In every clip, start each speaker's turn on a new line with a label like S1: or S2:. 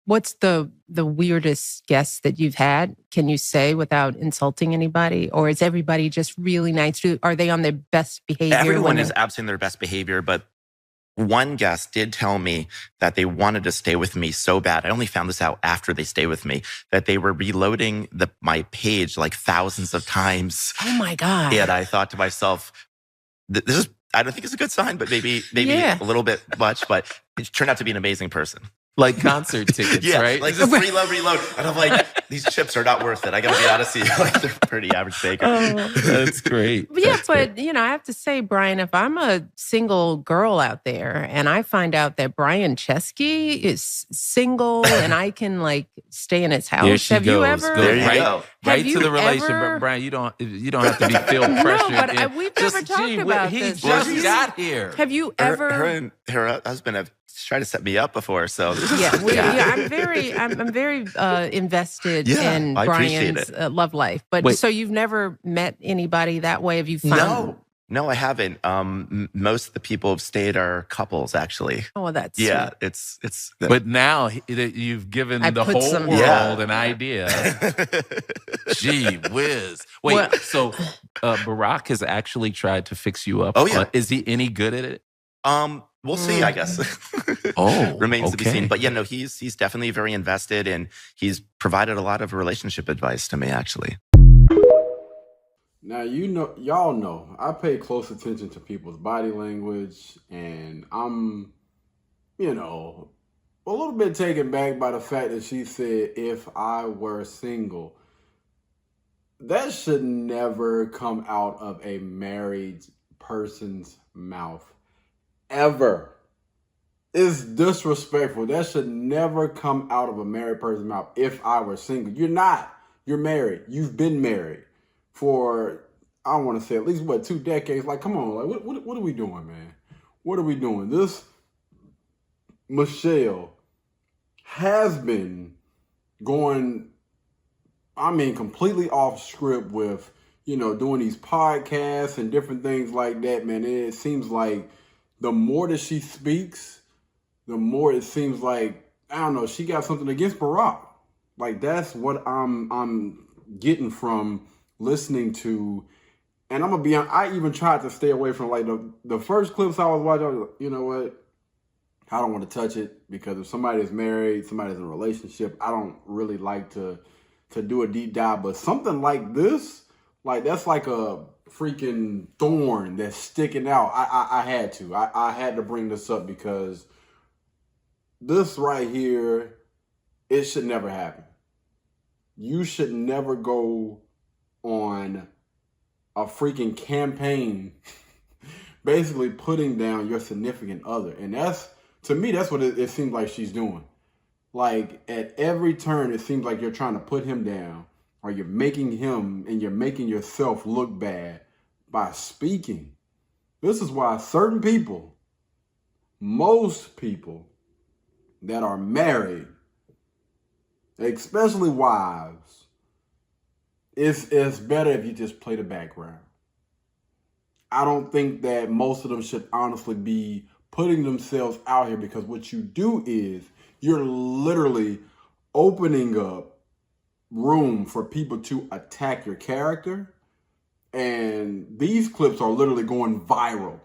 S1: What's the weirdest guest that you've had? Can you say without insulting anybody? Or is everybody just really nice? Are they on their best behavior?
S2: Everyone is absolutely their best behavior, but one guest did tell me that they wanted to stay with me so bad. I only found this out after they stayed with me, that they were reloading my page like thousands of times.
S1: Oh my God.
S2: And I thought to myself, I don't think it's a good sign, but maybe a little bit much, but it turned out to be an amazing person.
S3: Like concert tickets, right?
S2: Like this reload. And I'm like, these chips are not worth it. I got to be honest with you. Like, they're pretty average baker.
S3: That's great.
S1: But I have to say, Brian, if I'm a single girl out there and I find out that Brian Chesky is single and I can like stay in his house,
S3: there she
S1: have
S3: goes.
S1: you ever?
S2: There you go.
S3: Right to the relationship, Brian. You don't have to be feel pressured.
S1: No, but we've never talked about this.
S3: He just got here.
S1: Have you ever?
S2: Her and her husband have tried to set me up before, so
S1: I'm very invested in Brian's love life. But so you've never met anybody that way? Have you found?
S2: No, I haven't. Most of the people who've stayed are couples, actually.
S1: Oh, that's
S2: sweet.
S1: It's.
S3: But now that you've given the whole world an idea, gee whiz! Wait, so Barack has actually tried to fix you up.
S2: Oh yeah,
S3: is he any good at it?
S2: We'll see, I guess. Remains to be seen. But he's definitely very invested, and he's provided a lot of relationship advice to me, actually.
S4: Now, y'all know, I pay close attention to people's body language, and I'm, a little bit taken back by the fact that she said, if I were single. That should never come out of a married person's mouth. Ever. It's disrespectful. That should never come out of a married person's mouth. If I were single. You're not. You're married. You've been married for, I want to say at least, 2 decades? Like, come on. Like, what are we doing, man? What are we doing? This Michelle has been going, completely off script with, doing these podcasts and different things like that, man. And it seems like the more that she speaks, the more it seems like, I don't know, she got something against Barack. Like, that's what I'm getting from listening to. And I'm gonna be honest, I even tried to stay away from like the first clips I was watching. I was like, you know what? I don't want to touch it, because if somebody is married, somebody's in a relationship, I don't really like to do a deep dive. But something like this, like that's like a freaking thorn that's sticking out. I had to bring this up, because this right here, it should never happen. You should never go on a freaking campaign basically putting down your significant other. And to me, that's what it seems like she's doing. Like, at every turn, it seems like you're trying to put him down, or you're making him and you're making yourself look bad by speaking. This is why certain people, most people that are married, especially wives, it's better if you just play the background. I don't think that most of them should honestly be putting themselves out here, because what you do is you're literally opening up room for people to attack your character. And these clips are literally going viral.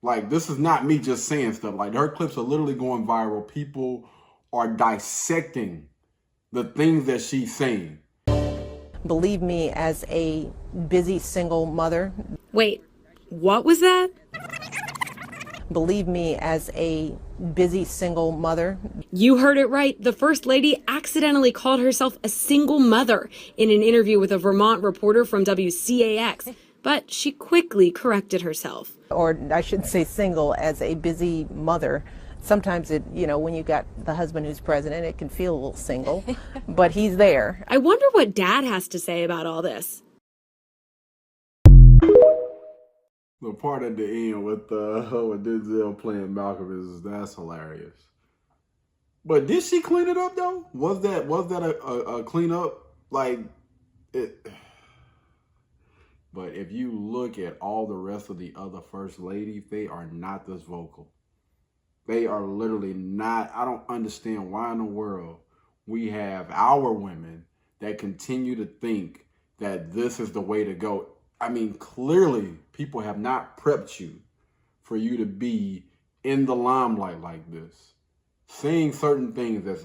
S4: Like, this is not me just saying stuff. Like, her clips are literally going viral. People are dissecting the things that she's saying.
S1: Believe me, as a busy single mother.
S5: Wait, what was that?
S1: Believe me, as a busy single mother.
S5: You heard it right. The First Lady accidentally called herself a single mother in an interview with a Vermont reporter from WCAX, but she quickly corrected herself.
S1: Or I should say single, as a busy mother. Sometimes when you got the husband who's president, it can feel a little single, but he's there.
S5: I wonder what Dad has to say about all this.
S4: The part at the end with Denzel playing Malcolm that's hilarious. But did she clean it up though? Was that a clean up? Like it? But if you look at all the rest of the other first ladies, they are not this vocal. They are literally not. I don't understand why in the world we have our women that continue to think that this is the way to go. I mean, clearly people have not prepped you for you to be in the limelight like this, saying certain things that's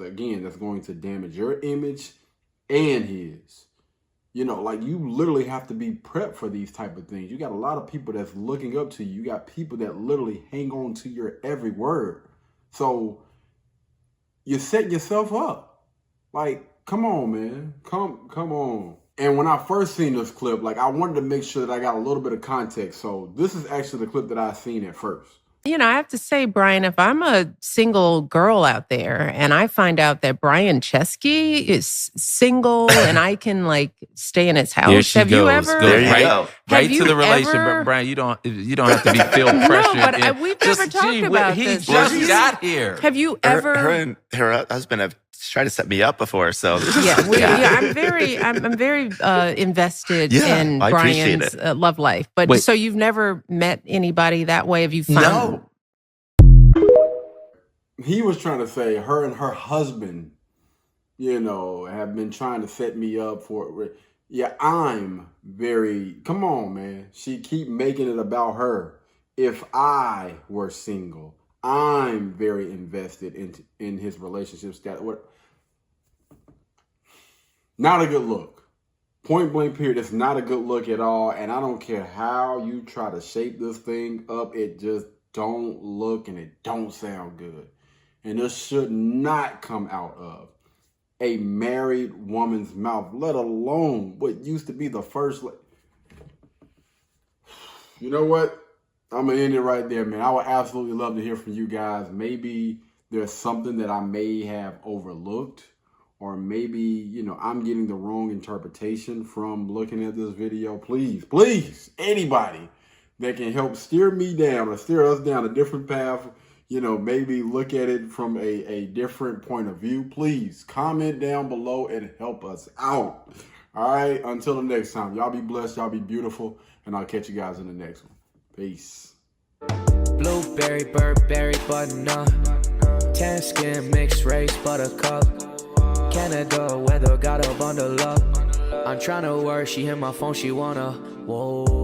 S4: going to damage your image and his. You know, like, you literally have to be prepped for these type of things. You got a lot of people that's looking up to you. You got people that literally hang on to your every word. So you set yourself up. Like, come on, man. Come on. And when I first seen this clip, like, I wanted to make sure that I got a little bit of context. So this is actually the clip that I seen at first.
S1: You know, I have to say, Brian, if I'm a single girl out there and I find out that Brian Chesky is single and I can like stay in his house, have you ever?
S2: There you go.
S3: Right to the relationship, Brian. You don't have to be feel pressured.
S1: No, but we've never talked about this.
S3: He just got here.
S1: Have you ever?
S2: Her and her husband have tried to set me up before, so
S1: I'm very invested in Brian's love life. But so you've never met anybody that way? Have you found?
S2: No.
S4: He was trying to say her and her husband, you know, have been trying to set me up for it. Yeah, I'm very. Come on, man. She keep making it about her. If I were single, I'm very invested in his relationships. Not a good look. Point blank period. It's not a good look at all. And I don't care how you try to shape this thing up. It just don't look and it don't sound good. And this should not come out of a married woman's mouth, let alone what used to be the first. You know what? I'm going to end it right there, man. I would absolutely love to hear from you guys. Maybe there's something that I may have overlooked, or maybe, you know, I'm getting the wrong interpretation from looking at this video. Please, anybody that can help steer me down or steer us down a different path, you know, maybe look at it from a different point of view, please comment down below and help us out. All right, until the next time, y'all be blessed, y'all be beautiful, and I'll catch you guys in the next one. Peace.
S6: Blueberry, Burberry, button-up, tan skin, mixed race, buttercup, Canada weather, got a bundle up. I'm tryna work, she hit my phone, she wanna, whoa.